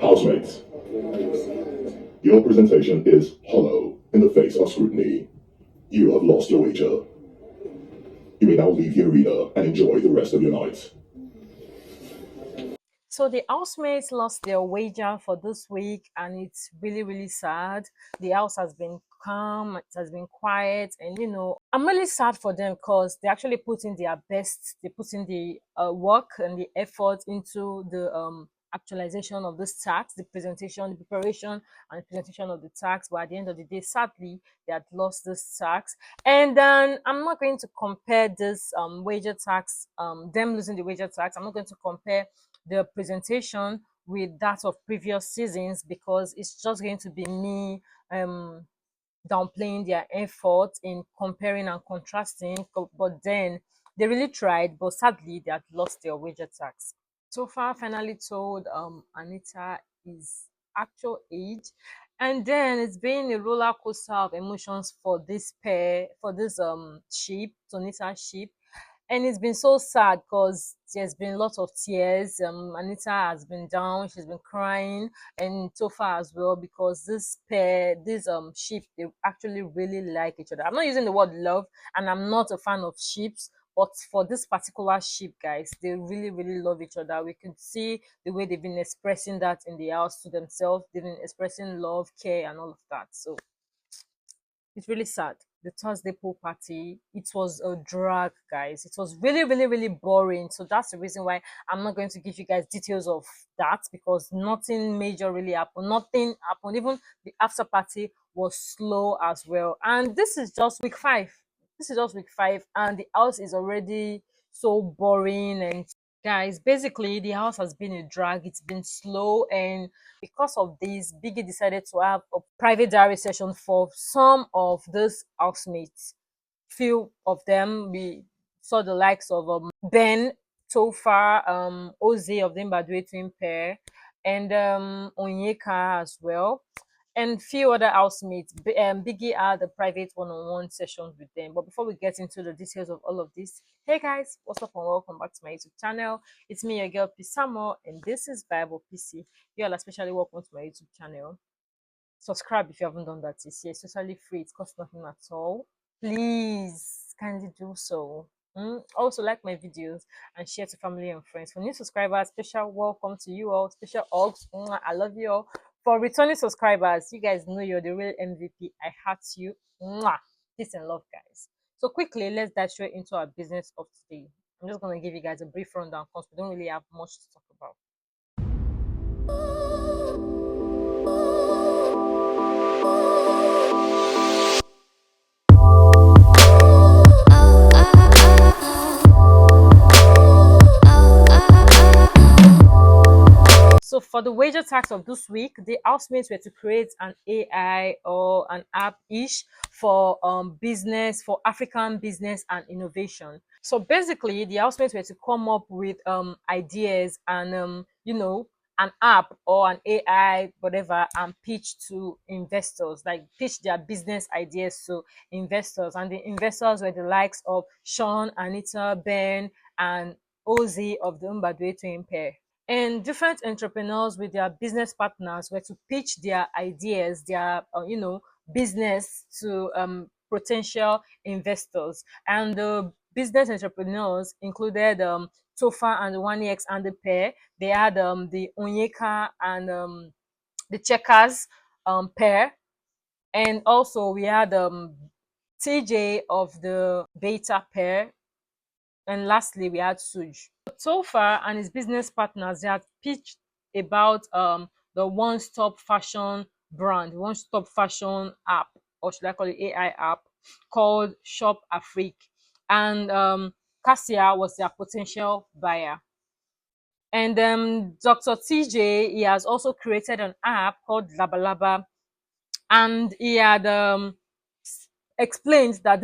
Housemates, your presentation is hollow in the face of scrutiny. You have lost your wager. You may now leave the arena and enjoy the rest of your night. So the housemates lost their wager for this week, and it's really, really sad. The house has been calm, it has been quiet, and I'm really sad for them because they actually put in their best. They put in the work and the effort into the actualization of this tax, the presentation, the preparation, and the presentation of the tax. But at the end of the day, sadly, they had lost this tax. And then I'm not going to compare this wager tax, them losing the wager tax. I'm not going to compare the presentation with that of previous seasons because it's just going to be me downplaying their effort in comparing and contrasting. But then they really tried, but sadly they had lost their wager tax. Topher finally told Anita his actual age, and then it's been a roller coaster of emotions for this pair, for this sheep, Tonita sheep. And it's been so sad because there's been lots of tears. Anita has been down, she's been crying, and Topher as well, because this pair, this sheep, they actually really like each other. I'm not using the word love, and I'm not a fan of sheeps, but for this particular sheep, guys, they really, really love each other. We can see the way they've been expressing that in the house to themselves. They've been expressing love, care, and all of that. So it's really sad. The Thursday pool party, it was a drag, guys. It was really, really, really boring. So that's the reason why I'm not going to give you guys details of that, because nothing major really happened. Nothing happened. Even the after party was slow as well. And this is just week 5. This is just week 5, and the house is already so boring. And guys, basically the house has been a drag. It's been slow, and because of this, Biggie decided to have a private diary session for some of those housemates. Few of them, we saw the likes of Ben, Topher, Ozi of the Mbadwe twin pair, and Onyeka as well, and few other housemates. Biggie had a private one-on-one session with them. But before we get into the details of all of this, hey guys, what's up and welcome back to my YouTube channel. It's me, your girl Pisamo, and this is Bible PC. You all especially welcome to my YouTube channel. Subscribe if you haven't done that this year. It's totally free. It costs nothing at all. Please kindly do so. Also like my videos and share to family and friends. For new subscribers, special welcome to you all. Special hugs. I love you all. For returning subscribers, you guys know you're the real MVP. I heart you. Peace and love, guys. So quickly, let's dive straight into our business of today. I'm just gonna give you guys a brief rundown because we don't really have much to talk about. So for the wager tax of this week, the housemates were to create an AI or an app-ish for business, for African business and innovation. So basically, the housemates were to come up with ideas and an app or an AI, whatever, and pitch to investors, like pitch their business ideas to investors. And the investors were the likes of Sean, Anita, Ben, and Ozzy of the Mbadwe twin pair. And different entrepreneurs with their business partners were to pitch their ideas, their business to potential investors. And the business entrepreneurs included Topher and the 1X and the pair. They had the Onyeka and the Checkers pair. And also we had TJ of the Beta pair. And lastly, we had Suj. Topher and his business partners, they had pitched about the one-stop fashion brand, one-stop fashion app, or should I call it AI app, called Shop Afrique. And Cassia was their potential buyer. And Dr. TJ, he has also created an app called Labalaba, and he had explained that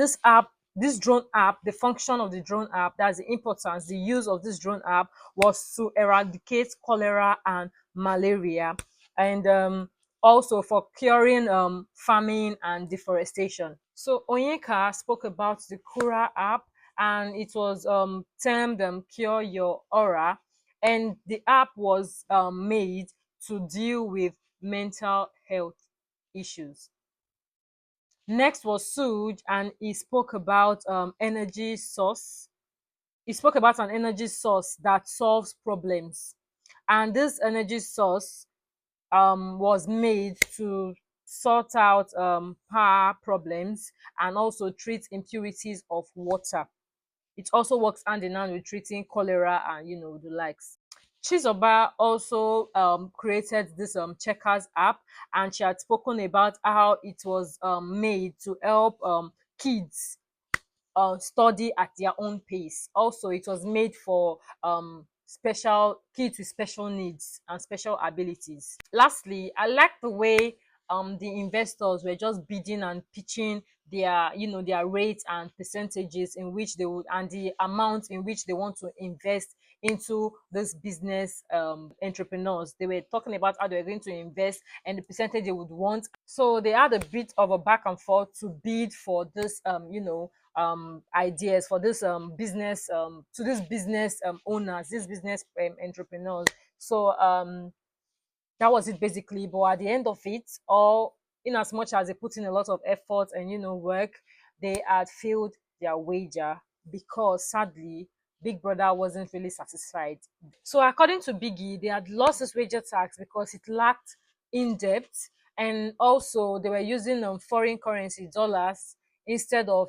this drone app, the function of the drone app, that's the importance, the use of this drone app was to eradicate cholera and malaria, and also for curing farming and deforestation. So Onyeka spoke about the Kura app, and it was termed Cure Your Aura, and the app was made to deal with mental health issues. Next was Suge, and he spoke about energy source. He spoke about an energy source that solves problems, and this energy source was made to sort out power problems and also treat impurities of water. It also works hand in hand with treating cholera and the likes. Chizoba also created this checkers app, and she had spoken about how it was made to help kids study at their own pace. Also, it was made for special kids with special needs and special abilities. Lastly, I like the way the investors were just bidding and pitching their rates and percentages in which they would, and the amount in which they want to invest into this business entrepreneurs. They were talking about how they were going to invest and the percentage they would want. So they had a bit of a back and forth to bid for this ideas for this business to this business owners, this business entrepreneurs. So that was it basically. But at the end of it, all in as much as they put in a lot of effort and work, they had failed their wager because sadly Big Brother wasn't really satisfied. So according to Biggie, they had lost this wager tax because it lacked in depth, and also they were using foreign currency dollars instead of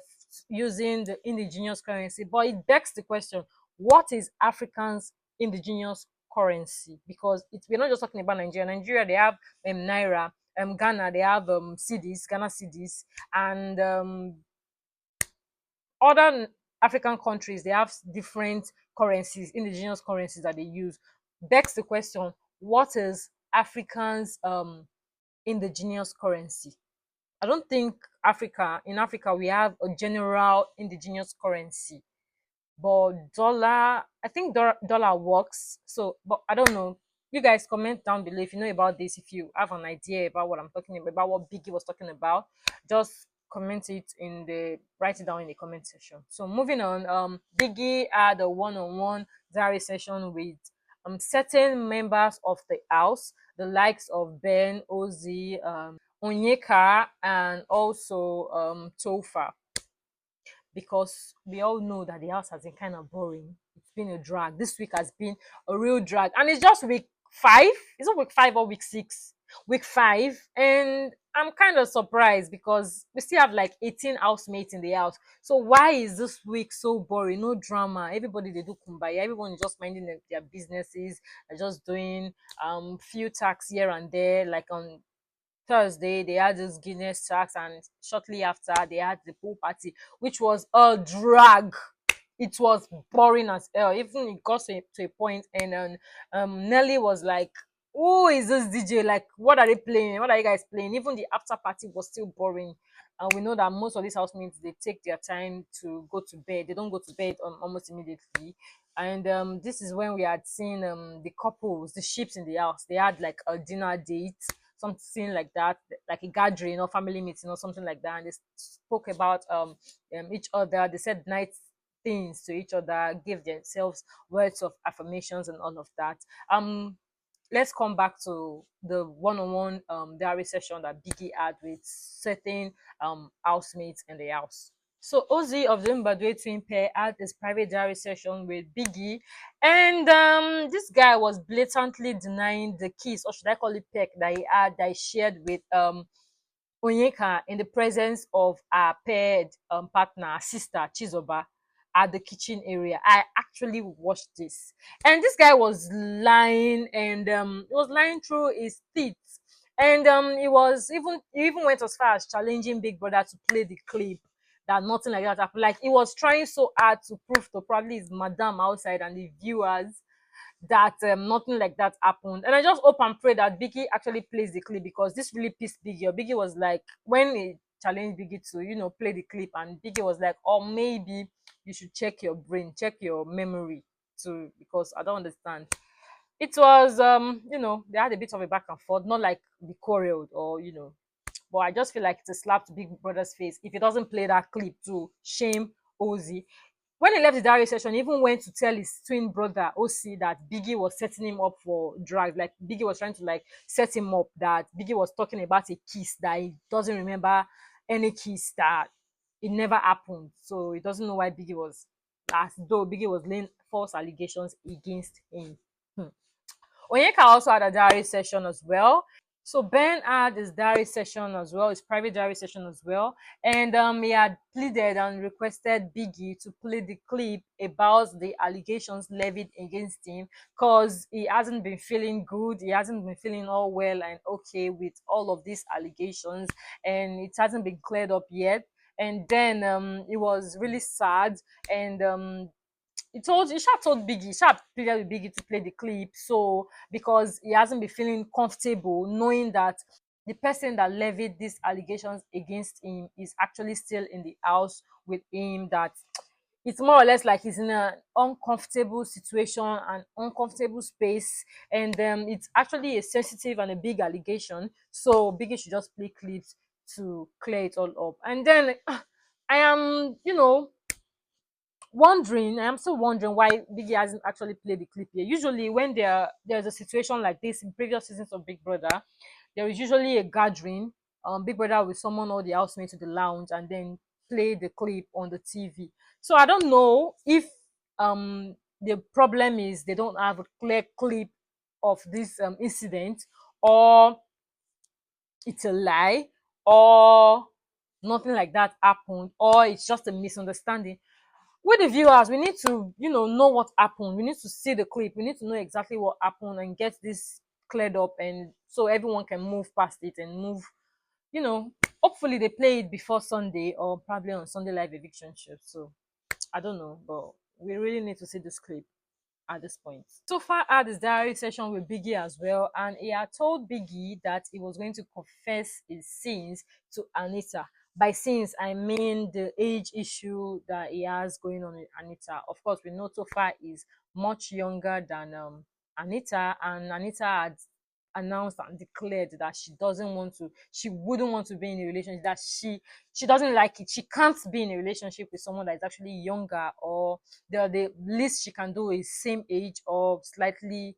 using the indigenous currency. But it begs the question: what is Africans' indigenous currency? Because we're not just talking about Nigeria. Nigeria, they have naira. Ghana, they have cedis, Ghana cedis, and other African countries, they have different currencies, indigenous currencies that they use. Begs the question: what is Africans' indigenous currency? I don't think in Africa we have a general indigenous currency. But dollar, I think dollar works. So, but I don't know. You guys comment down below if you know about this. If you have an idea about what I'm talking about what Biggie was talking about, just comment it write it down in the comment section. So moving on, Biggie had a one-on-one diary session with certain members of the house, the likes of Ben, Ozzy, Onyeka, and also Topher, because we all know that the house has been kind of boring. It's been a drag. This week has been a real drag. And it's just week 5. It's not week 5 or week 6. Week 5. And I'm kind of surprised because we still have like 18 housemates in the house. So why is this week so boring? No drama. Everybody, they do kumbaya. Everyone is just minding their businesses. They're just doing few tasks here and there, like on Thursday, they had this Guinness tracks, and shortly after, they had the pool party, which was a drag. It was boring as hell. Even it got to a point, and Nelly was like, "Who is this DJ? Like, what are they playing? What are you guys playing?" Even the after party was still boring. And we know that most of these housemates, they take their time to go to bed. They don't go to bed almost immediately. And this is when we had seen the couples, the ships in the house. They had like a dinner date, something like that, like a gathering or family meeting or something like that. And they spoke about each other. They said nice things to each other, gave themselves words of affirmations and all of that. Let's come back to the one-on-one diary session that Biggie had with certain housemates in the house. So Ozzy of the Mbadwe twin pair had this private diary session with Biggie, and this guy was blatantly denying the kiss, or should I call it peck, that he shared with Onyeka in the presence of our paired partner, sister Chizoba, at the kitchen area. I actually watched this, and this guy was lying, and he was lying through his teeth. And he even went as far as challenging Big Brother to play the clip, that nothing like that happened. Like, he was trying so hard to prove to probably his madam outside and the viewers that nothing like that happened. And I just hope and pray that Biggie actually plays the clip, because this really pissed Biggie. Biggie was like, when he challenged Biggie to, play the clip, and Biggie was like, or maybe you should check your brain, check your memory too, because I don't understand. It was, they had a bit of a back and forth, not like the quarreled or, but I just feel like it's a slap to Big Brother's face if he doesn't play that clip to shame Ozzy. when he left the diary session, he even went to tell his twin brother OC that Biggie was setting him up for drugs. Like Biggie was trying to like set him up. That Biggie was talking about a kiss that he doesn't remember any kiss, that it never happened. So he doesn't know why Biggie was, as though Biggie was laying false allegations against him. Hmm. Onyeka also had a diary session as well. So Ben had his diary session as well, his private diary session as well, and he had pleaded and requested Biggie to play the clip about the allegations levied against him, because he hasn't been feeling good, he hasn't been feeling all well and okay with all of these allegations, and it hasn't been cleared up yet. And then it was really sad, and he sha told Biggie, sha pleaded with Biggie to play the clip, so because he hasn't been feeling comfortable knowing that the person that levied these allegations against him is actually still in the house with him, that it's more or less like he's in an uncomfortable situation, an uncomfortable space, and it's actually a sensitive and a big allegation, so Biggie should just play clips to clear it all up. And then I am, I am still wondering why Biggie hasn't actually played the clip here. Usually, when there's a situation like this in previous seasons of Big Brother, there is usually a gathering. Big Brother will summon all the housemates to the lounge and then play the clip on the TV. So I don't know if the problem is they don't have a clear clip of this incident, or it's a lie, or nothing like that happened, or it's just a misunderstanding. With the viewers, we need to know what happened. We need to see the clip, we need to know exactly what happened and get this cleared up, and so everyone can move past it and move, you know hopefully they play it before Sunday, or probably on Sunday live eviction shift. So I don't know, but we really need to see this clip at this point. Topher had his diary session with Biggie as well, and he had told Biggie that he was going to confess his sins to Anita. By sins, I mean the age issue that he has going on with Anita. Of course, we know Topher is much younger than Anita, and Anita had announced and declared that she wouldn't want to be in a relationship, that she doesn't like it, she can't be in a relationship with someone that is actually younger, or the least she can do is same age or slightly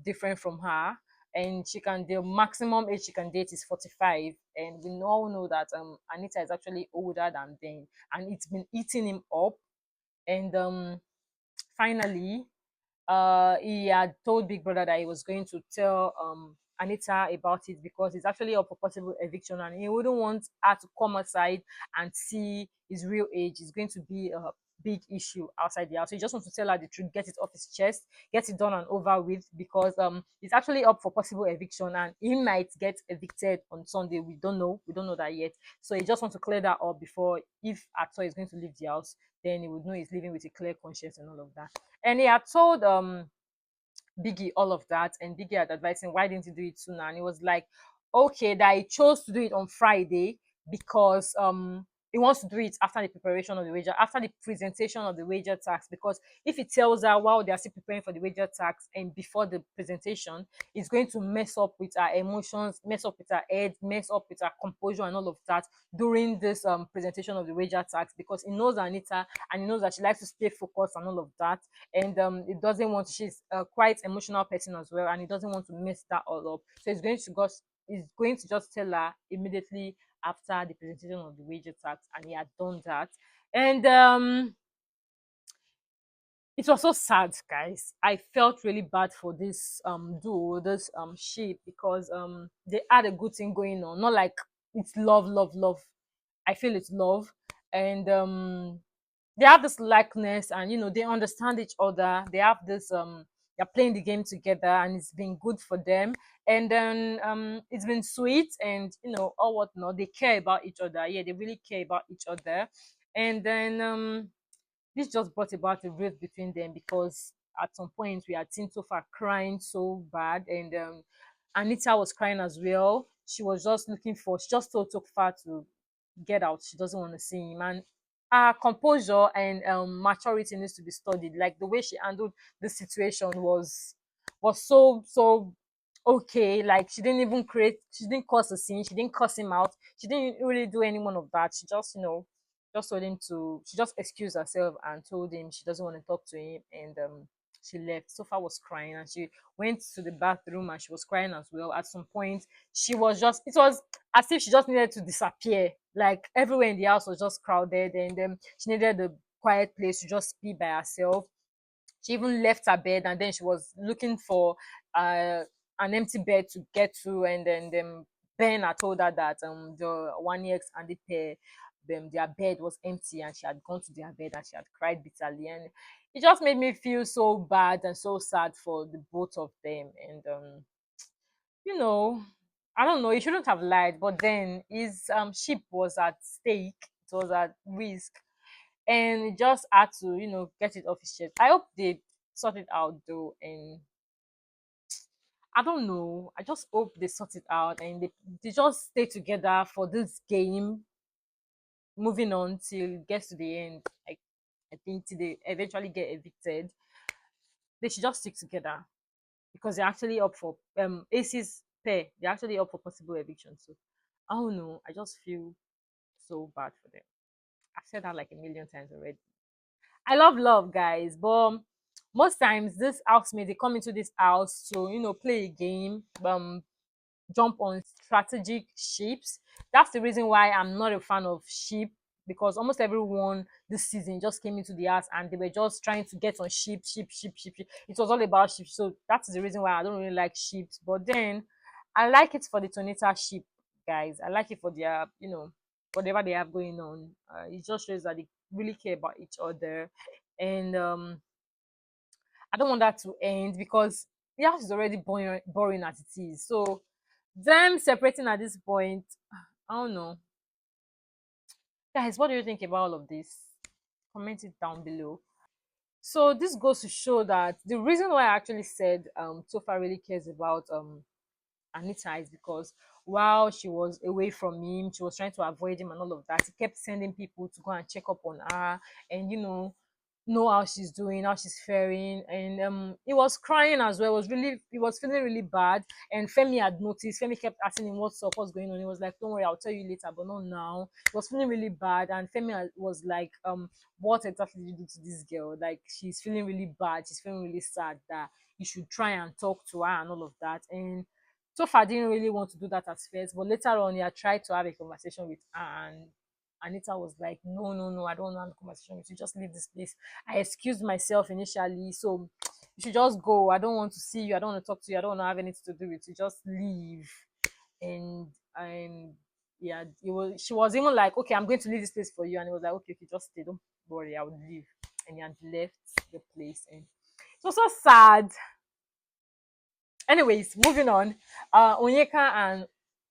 different from her, and the maximum age she can date is 45, and we all know that Anita is actually older than them, and it's been eating him up. And finally, he had told Big Brother that he was going to tell Anita about it, because it's actually up for possible eviction, and he wouldn't want her to come outside and see his real age. It's going to be a big issue outside the house. So he just wants to tell her the truth, get it off his chest, get it done and over with, because it's actually up for possible eviction, and he might get evicted on Sunday. We don't know that yet. So he just wants to clear that up before, if at all he's going to leave the house, then he would know he's living with a clear conscience and all of that. And he had told Biggie all of that, and Biggie had advised him, why didn't you do it sooner? And he was like, okay, that he chose to do it on Friday because he wants to do it after the preparation of the wager, after the presentation of the wager tax. Because if he tells her while they are still preparing for the wager tax and before the presentation, it's going to mess up with her emotions, mess up with her head, mess up with her composure and all of that during this presentation of the wager tax, because he knows Anita and he knows that she likes to stay focused and all of that. And it doesn't want she's a quite emotional person as well, and he doesn't want to mess that all up. So he's going to just tell her immediately after the presentation of the wager tax, and he had done that. And it was so sad, guys. I felt really bad for this duo, this sheep, because they had a good thing going on, not like it's love, love, love. I feel it's love. And they have this likeness, and they understand each other. They have this they're playing the game together, and it's been good for them. And then it's been sweet, and all whatnot. They care about each other. Yeah, they really care about each other. And then this just brought about a rift between them, because at some point we had seen Topher crying so bad, and Anita was crying as well. She just told Topher to get out. She doesn't want to see him, and her composure and maturity needs to be studied. Like the way she handled the situation was so okay. Like she didn't cause a scene, she didn't cuss him out, she didn't really do any one of that. She just just told him to, she just excused herself and told him she doesn't want to talk to him, and she left. Sofa was crying, and she went to the bathroom and she was crying as well. At some point, she was just, it was as if she just needed to disappear. Like everywhere in the house was just crowded, and she needed a quiet place to just be by herself. She even left her bed, and then she was looking for uh, an empty bed to get to, and then Ben had told her that the one ex and the pair, their bed was empty, and she had gone to their bed and she had cried bitterly, and it just made me feel so bad and so sad for the both of them. And you know, I don't know, he shouldn't have lied, but then his ship was at stake, it was at risk, and he just had to, get it off his chest. I hope they sort it out though, and I don't know. I just hope they sort it out and they just stay together for this game, moving on till it gets to the end. I think till they eventually get evicted, they should just stick together because they're actually up for AC's pair. They're actually up for possible eviction. So I don't know. I just feel so bad for them. I've said that like a million times already. I love love, guys, but most times this housemate they come into this house to play a game, jump on strategic ships. That's the reason why I'm not a fan of ship, because almost everyone this season just came into the house and they were just trying to get on ship. It was all about ships. So that's the reason why I don't really like ships. But then I like it for the Tonita ship, guys. I like it for their, whatever they have going on. It just shows that they really care about each other. And I don't want that to end because the house is already boring as it is. So them separating at this point, I don't know. Guys, what do you think about all of this? Comment it down below. So this goes to show that the reason why I actually said Topher really cares about Anita is because while she was away from him, she was trying to avoid him and all of that. He kept sending people to go and check up on her, and know how she's doing, how she's faring, and he was crying as well. He was feeling really bad, and Fairme had noticed. Fairme kept asking him what's up, what's going on. He was like, "Don't worry, I'll tell you later, but not now." He was feeling really bad, and Fairme was like, what exactly did you do to this girl? Like, she's feeling really bad, she's feeling really sad that you should try and talk to her and all of that." And so far, I didn't really want to do that at first, but later on, I tried to have a conversation with her, and Anita was like, "No, no, no, I don't want to have a conversation with you. Just leave this place." I excused myself initially, so you should just go. I don't want to see you. I don't want to talk to you. I don't want to have anything to do with you. Just leave. And yeah, she was even like, "Okay, I'm going to leave this place for you," and it was like, "Okay, okay, just stay. Don't worry, I will leave." And he had left the place, and it was so sad. Anyways, moving on. Onyeka and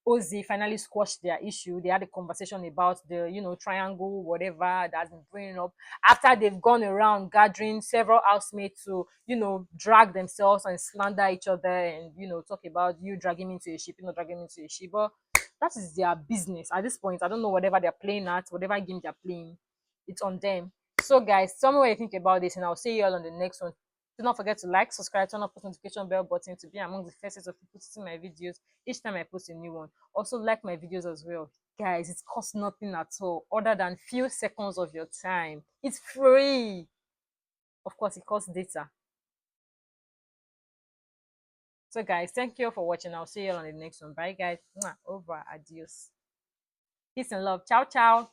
Ozzy finally squashed their issue. They had a conversation about the, triangle, whatever that's been bringing up after they've gone around gathering several housemates to, drag themselves and slander each other and, talk about you dragging me into a ship, dragging me into a ship. But that is their business at this point. I don't know whatever they're playing at, whatever game they're playing, it's on them. So, guys, tell me what you think about this, and I'll see you all on the next one. Do not forget to like, subscribe, turn on post notification bell button to be among the first set of people to see my videos each time I post a new one. Also, like my videos as well. Guys, it costs nothing at all other than few seconds of your time. It's free. Of course, it costs data. So, guys, thank you all for watching. I'll see you all on the next one. Bye, guys. Mwah. Over. Adios. Peace and love. Ciao, ciao.